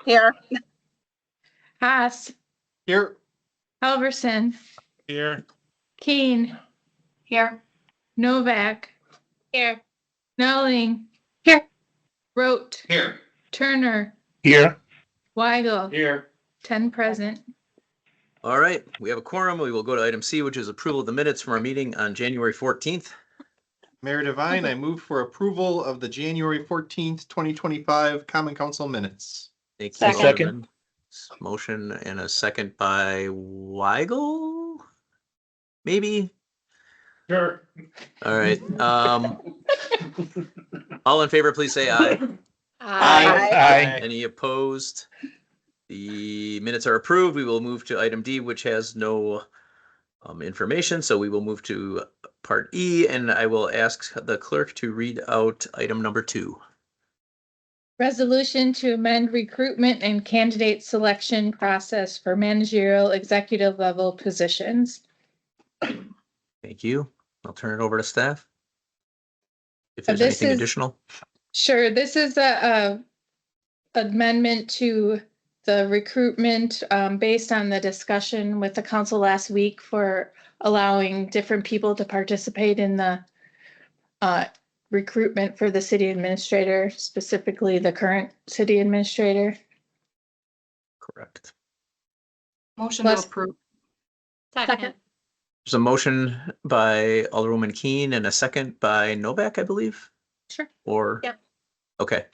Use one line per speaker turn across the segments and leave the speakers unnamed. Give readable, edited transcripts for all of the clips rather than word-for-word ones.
Here.
Haas,
Here.
Halverson,
Here.
Keen,
Here.
Novak,
Here.
Snelling,
Here.
Rote,
Here.
Turner,
Here.
Weigel,
Here.
10 present.
All right, we have a quorum. We will go to item C, which is approval of the minutes from our meeting on January 14th.
Mayor Devine, I move for approval of the January 14th, 2025 Common Council minutes.
Thank you,
Second.
Alderman. Motion and a second by Weigel? Maybe?
Sure.
All right. All in favor, please say aye.
Aye.
Any opposed? The minutes are approved. We will move to item D, which has no information. So we will move to part E, and I will ask the clerk to read out item number 2.
Resolution to amend recruitment and candidate selection process for managerial executive level positions.
Thank you. I'll turn it over to staff. If there's
This
anything
is-
additional.
Sure, this is a amendment to the recruitment based on the discussion with the council last week for allowing different people to participate in the recruitment for the city administrator, specifically the current city administrator.
Correct.
Motion
Plus-
to approve.
Second.
There's a motion by Alderwoman Keene and a second by Novak, I believe,
Sure.
or?
Yep.
Okay.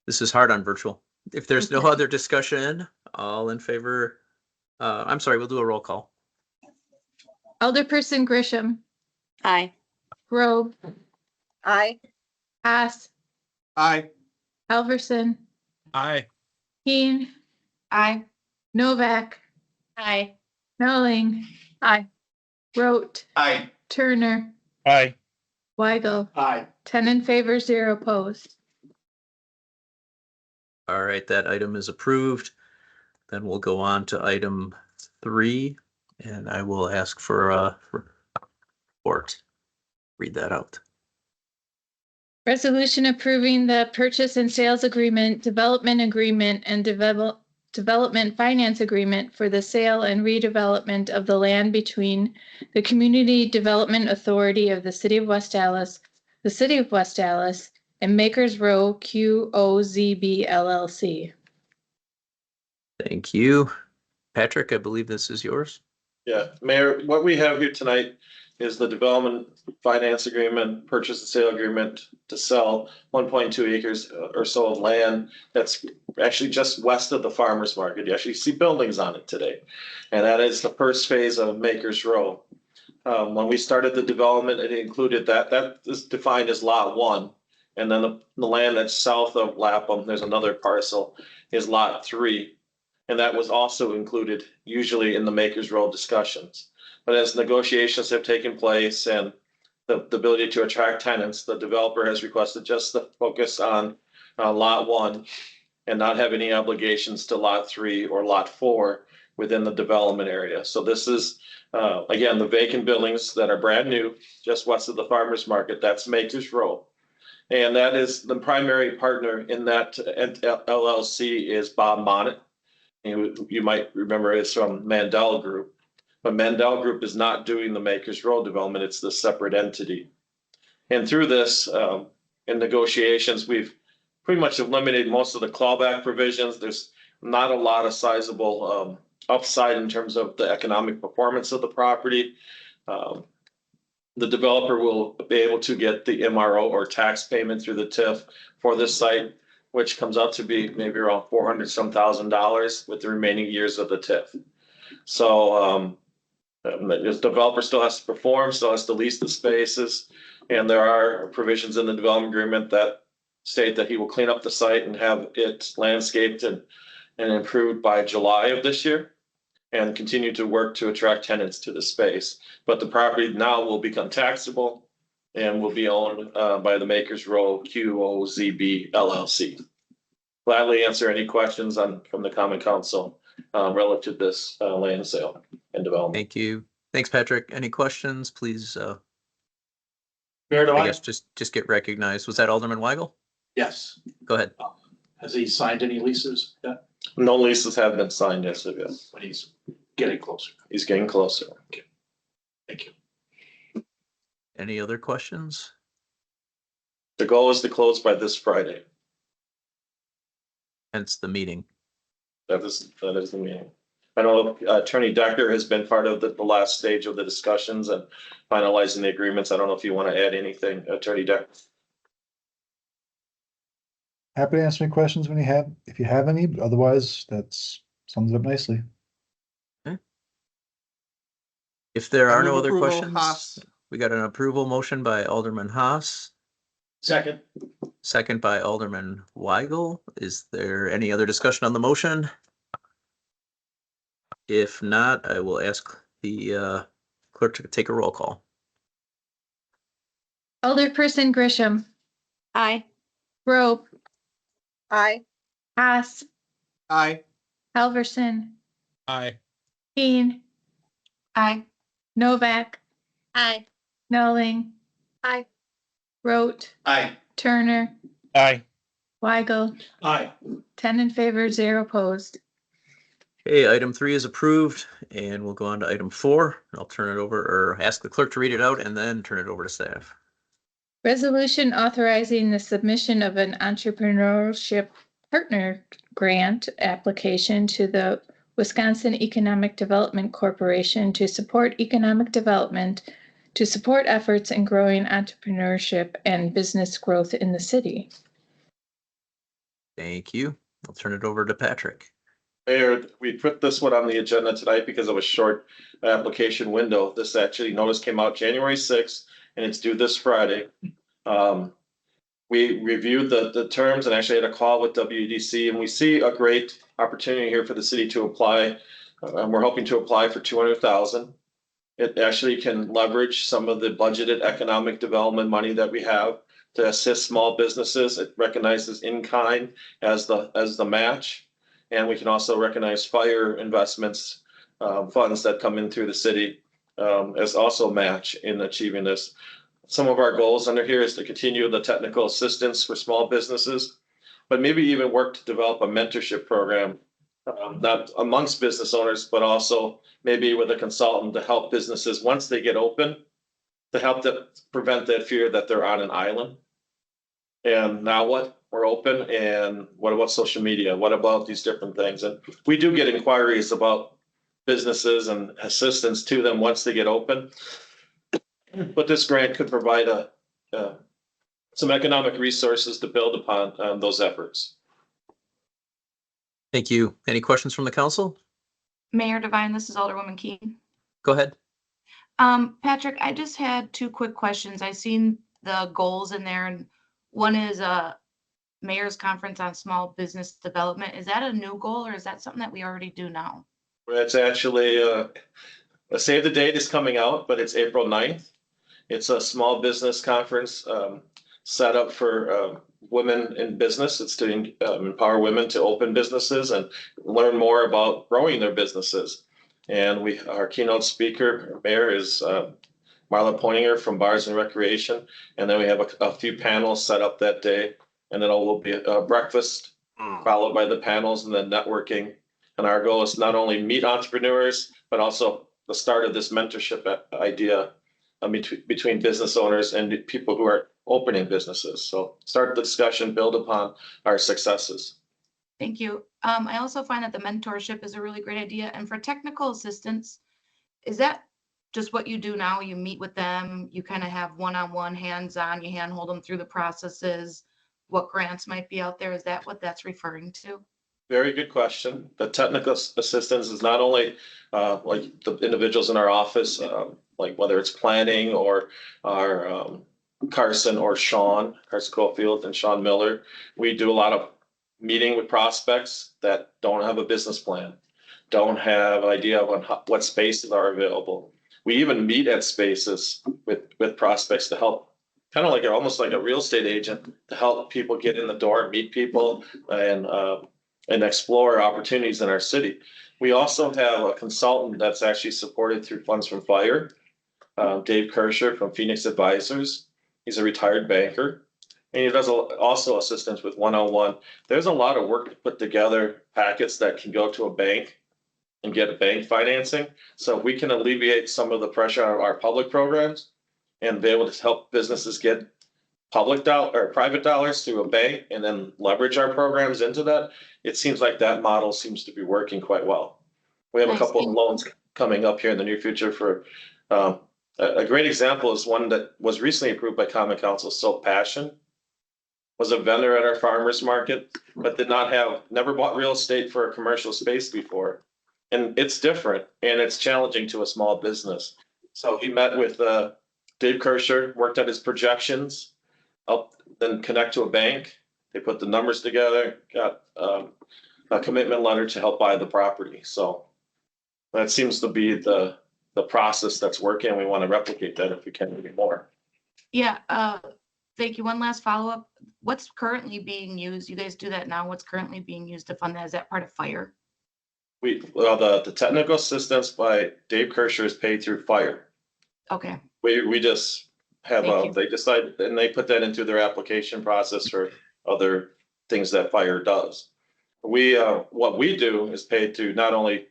This is hard on virtual. If there's no other discussion, all in favor, I'm sorry, we'll do a roll call.
Alderperson Grisham,
Aye.
Grobe,
Aye.
Haas,
Aye.
Halverson,
Aye.
Keen,
Aye.
Novak,
Aye.
Snelling,
Aye.
Rote,
Aye.
Turner,
Aye.
Weigel,
Aye.
10 in favor, 0 opposed.
All right, that item is approved. Then we'll go on to item 3, and I will ask for a report. Read that out.
Resolution approving the purchase and sales agreement, development agreement, and development finance agreement for the sale and redevelopment of the land between the Community Development Authority of the City of West Dallas, the City of West Dallas, and Makers Row QOZB LLC.
Thank you. Patrick, I believe this is yours.
Yeah, Mayor, what we have here tonight is the development finance agreement, purchase and sale agreement to sell 1.2 acres or so of land that's actually just west of the farmer's market. You actually see buildings on it today. And that is the first phase of Makers Row. When we started the development, it included that is defined as Lot 1. And then the land that's south of Lapham, there's another parcel, is Lot 3. And that was also included usually in the Makers Row discussions. But as negotiations have taken place and the ability to attract tenants, the developer has requested just to focus on Lot 1 and not have any obligations to Lot 3 or Lot 4 within the development area. So this is, again, the vacant buildings that are brand new, just west of the farmer's market. That's Makers Row. And that is the primary partner in that LLC is Bob Monnet. You might remember it's from Mandel Group, but Mandel Group is not doing the Makers Row development. It's the separate entity. And through this, in negotiations, we've pretty much eliminated most of the clawback provisions. There's not a lot of sizable upside in terms of the economic performance of the property. The developer will be able to get the MRO or tax payment through the TIF for this site, which comes out to be maybe around $400,000 with the remaining years of the TIF. So this developer still has to perform, still has to lease the spaces, and there are provisions in the development agreement that state that he will clean up the site and have it landscaped and improved by July of this year, and continue to work to attract tenants to the space. But the property now will become taxable and will be owned by the Makers Row QOZB LLC. Gladly answer any questions from the Common Council relative to this land sale and development.
Thank you. Thanks, Patrick. Any questions, please?
Mayor
I guess just get recognized. Was that Alderman Weigel?
Yes.
Go ahead.
Has he signed any leases yet?
No leases have been signed as of yet.
But he's getting closer.
He's getting closer.
Thank you.
Any other questions?
The goal is to close by this Friday.
Hence the meeting.
That is the meeting. I know Attorney Decker has been part of the last stage of the discussions and finalizing the agreements. I don't know if you want to add anything, Attorney Decker.
Happy to answer any questions if you have any, but otherwise that's sums it up nicely.
If there
I
are no
move
other
approval,
questions,
Haas.
we got an approval motion by Alderman Haas,
Second.
second by Alderman Weigel. Is there any other discussion on the motion? If not, I will ask the clerk to take a roll call.
Alderperson Grisham,
Aye.
Rope,
Aye.
Haas,
Aye.
Halverson,
Aye.
Keen,
Aye.
Novak,
Aye.
Nolling,
Aye.
Rote,
Aye.
Turner,
Aye.
Weigel,
Aye.
10 in favor, 0 opposed.
Okay, item 3 is approved, and we'll go on to item 4. I'll turn it over or ask the clerk to read it out and then turn it over to staff.
Resolution authorizing the submission of an entrepreneurship partner grant application to the Wisconsin Economic Development Corporation to support economic development, to support efforts in growing entrepreneurship and business growth in the city.
Thank you. I'll turn it over to Patrick.
Mayor, we put this one on the agenda tonight because of a short application window. This actually notice came out January 6th and it's due this Friday. We reviewed the terms and actually had a call with WEDC, and we see a great opportunity here for the city to apply. We're hoping to apply for $200,000. It actually can leverage some of the budgeted economic development money that we have to assist small businesses. It recognizes in kind as the match. And we can also recognize fire investments, funds that come in through the city as also match in achieving this. Some of our goals under here is to continue the technical assistance for small businesses, but maybe even work to develop a mentorship program, not amongst business owners, but also maybe with a consultant to help businesses once they get open, to help them prevent that fear that they're on an island. And now what? We're open, and what about social media? What about these different things? And we do get inquiries about businesses and assistance to them once they get open. But this grant could provide some economic resources to build upon those efforts.
Thank you. Any questions from the council?
Mayor Devine, this is Alderwoman Keene.
Go ahead.
Patrick, I just had 2 quick questions. I seen the goals in there, and one is Mayor's Conference on Small Business Development. Is that a new goal, or is that something that we already do now?
It's actually, let's say the date is coming out, but it's April 9th. It's a small business conference set up for women in business. It's to empower women to open businesses and learn more about growing their businesses. And our keynote speaker, Mayor, is Marla Pointinger from Bars and Recreation. And then we have a few panels set up that day. And then it will be a breakfast followed by the panels and then networking. And our goal is not only meet entrepreneurs, but also the start of this mentorship idea between business owners and people who are opening businesses. So start the discussion, build upon our successes.
Thank you. I also find that the mentorship is a really great idea. And for technical assistance, is that just what you do now? You meet with them, you kind of have one-on-one, hands-on, you handhold them through the processes, what grants might be out there? Is that what that's referring to?
Very good question. The technical assistance is not only like the individuals in our office, like whether it's planning or our Carson or Carson Caulfield and Sean Miller. We do a lot of meeting with prospects that don't have a business plan, don't have an idea of what spaces are available. We even meet at spaces with prospects to help, kind of like almost like a real estate agent, to help people get in the door, meet people, and explore opportunities in our city. We also have a consultant that's actually supported through funds from fire, Dave Kirscher from Phoenix Advisors. He's a retired banker. And he does also assistance with 101. There's a lot of work to put together packets that can go to a bank and get bank financing. So if we can alleviate some of the pressure on our public programs and be able to help businesses get private dollars through a bank and then leverage our programs into that, it seems like that model seems to be working quite well. We have a
Nice.
couple of loans coming up here in the near future for, a great example is one that was recently approved by Common Council, Silk Passion. Was a vendor at our farmer's market, but never bought real estate for a commercial space before. And it's different and it's challenging to a small business. So he met with Dave Kirscher, worked at his projections, helped then connect to a bank. They put the numbers together, got a commitment letter to help buy the property. So that seems to be the process that's working. We want to replicate that if we can do more.
Yeah, thank you. One last follow-up. What's currently being used? You guys do that now. What's currently being used to fund that? Is that part of fire?
The technical assistance by Dave Kirscher is paid through fire.
Okay,
We just have,
Thank you.
they decide, and they put that into their application process for other things that fire does. What we do is paid to not only,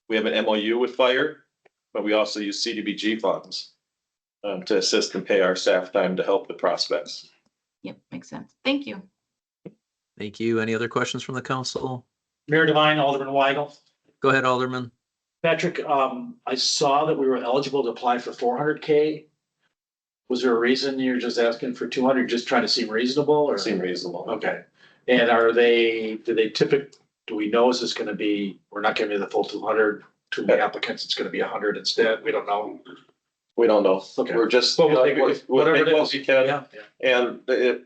we have an MOU with fire, but we also use CDBG funds to assist and pay our staff time to help with prospects.
yep, makes sense. Thank you.
Thank you. Any other questions from the council?
Mayor Devine, Alderman Weigel.
Go ahead, Alderman.
Patrick, I saw that we were eligible to apply for 400K. Was there a reason you're just asking for 200, just trying to seem reasonable or?
Seem reasonable.
Okay. And do we know is this gonna be, we're not giving you the full 200, too many applicants, it's gonna be 100 instead, we don't know.
We don't know.
Okay.
We're just,
Well, we'll take it-
we'll
whatever
take
it
what
is.
we can.
Yeah.
And the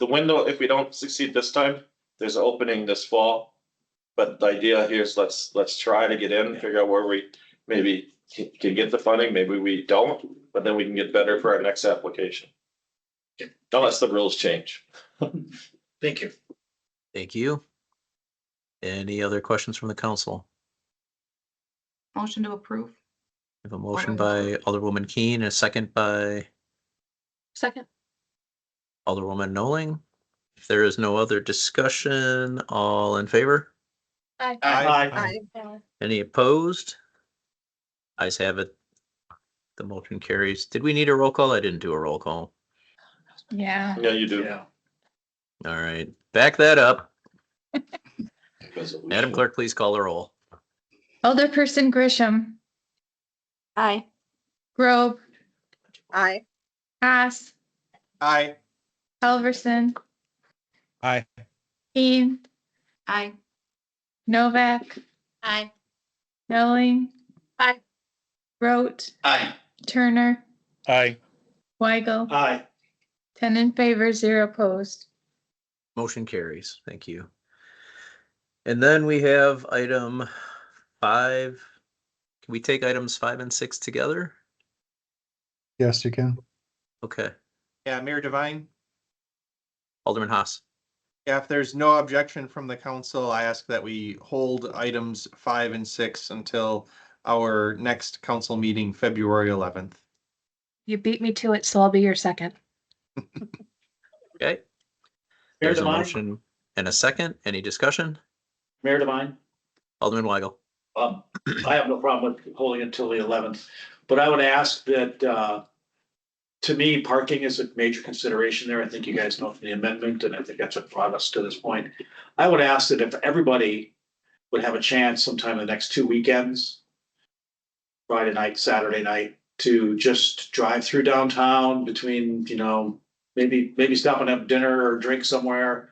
window, if we don't succeed this time, there's an opening this fall. But the idea here is let's try to get in, figure out where we maybe can get the funding, maybe we don't, but then we can get better for our next application. Unless the rules change.
Thank you.
Thank you. Any other questions from the council?
Motion to approve.
We have a motion by Alderwoman Keene, a second by
Second.
Alderwoman Noling. If there is no other discussion, all in favor?
Aye.
Aye.
Any opposed? Ayes have it. The motion carries. Did we need a roll call? I didn't do a roll call.
Yeah.
Yeah, you do.
Yeah.
All right, back that up. Madam Clerk, please call the roll.
Alderperson Grisham,
Aye.
Grobe,
Aye.
Haas,
Aye.
Halverson,
Aye.
Keen,
Aye.
Novak,
Aye.
Noling.
Aye.
Rote,
Aye.
Turner,
Aye.
Weigel,
Aye.
10 in favor, 0 opposed.
Motion carries. Thank you. And then we have item 5. Can we take items 5 and 6 together?
Yes, you can.
Okay.
Yeah, Mayor Devine.
Alderman Haas.
Yeah, if there's no objection from the council, I ask that we hold items 5 and 6 until our next council meeting, February 11th.
You beat me to it, so I'll be your second.
Okay.
Mayor
There's a
Devine,
motion and a second. Any discussion?
Mayor Devine.
Alderman Weigel.
I have no problem with holding it until the 11th, but I would ask that, to me, parking is a major consideration there. I think you guys know from the amendment, and I think that's what brought us to this point. I would ask that if everybody would have a chance sometime in the next 2 weekends, Friday night, Saturday night, to just drive through downtown between, maybe stop and have dinner or drink somewhere,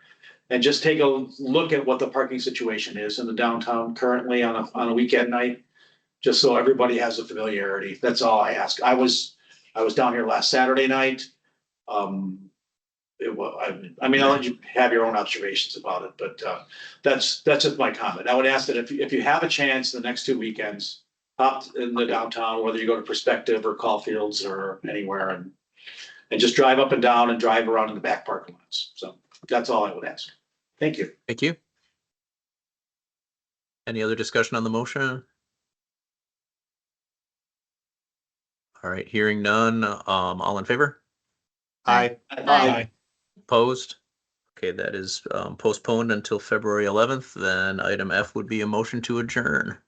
and just take a look at what the parking situation is in the downtown currently on a weekend night, just so everybody has a familiarity. That's all I ask. I was down here last Saturday night. I'll let you have your own observations about it, but that's just my comment. I would ask that if you have a chance the next 2 weekends, hop in the downtown, whether you go to Perspective or Caulfields or anywhere, and just drive up and down and drive around in the back parking lots. So that's all I would ask. Thank you.
Thank you. Any other discussion on the motion? All right, hearing none. All in favor?
Aye.
Aye.
Opposed? Okay, that is postponed until February 11th. Then item F would be a motion to adjourn.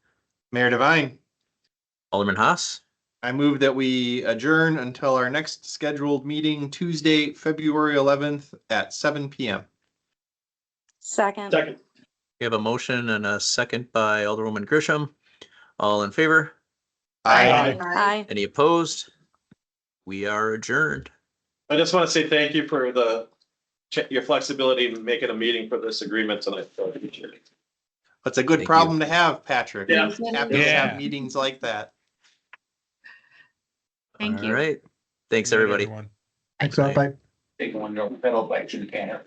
Mayor Devine,
Alderman Haas,
I move that we adjourn until our next scheduled meeting Tuesday, February 11th at 7 PM.
Second.
Second.
we have a motion and a second by Alderwoman Grisham. All in favor?
Aye.
Any opposed? We are adjourned.
I just want to say thank you for your flexibility in making a meeting for this agreement tonight. So I appreciate it.
That's a good
Thank
problem to have, Patrick.
Yeah.
Happy to
Yeah.
have meetings like that.
Thank
All
you.
right. Thanks,
Good night,
everybody.
everyone.
Thanks, bye.
Take one, no, pedal bikes in Canada.